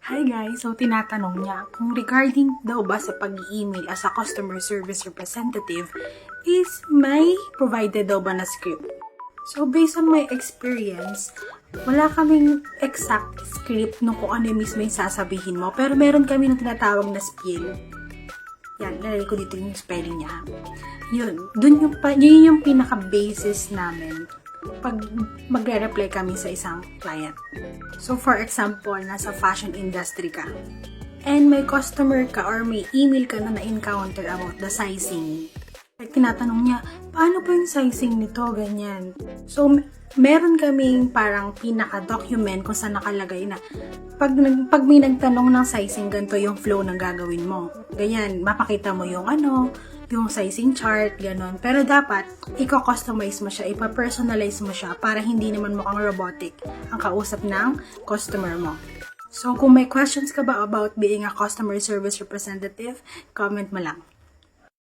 Hi guys! So, tinatanong niya kung regarding daw ba sa pag-email as a customer service representative is may provided daw ba na script. So, based on my experience, wala kaming exact script no kung ano mismo yung sasabihin mo. Pero meron kami ng tinatawag na spiel. Yan, lalagay ko dito yung spelling niya. Yun yung pinaka-basis namin pag magre-reply kami sa isang client. So, for example, nasa fashion industry ka, and may customer ka or may email ka na na-encounter about the sizing. Like, tinatanong niya, paano po yung sizing nito? Ganyan. So, meron kaming parang pinaka-document kung saan nakalagay na pag may nagtanong ng sizing, ganito yung flow ng gagawin mo. Ganyan, mapakita mo yung yung sizing chart, ganon. Pero dapat, i-customize mo siya, ipa-personalize mo siya para hindi naman mukhang robotic ang kausap ng customer mo. So, kung may questions ka ba about being a customer service representative, comment mo lang.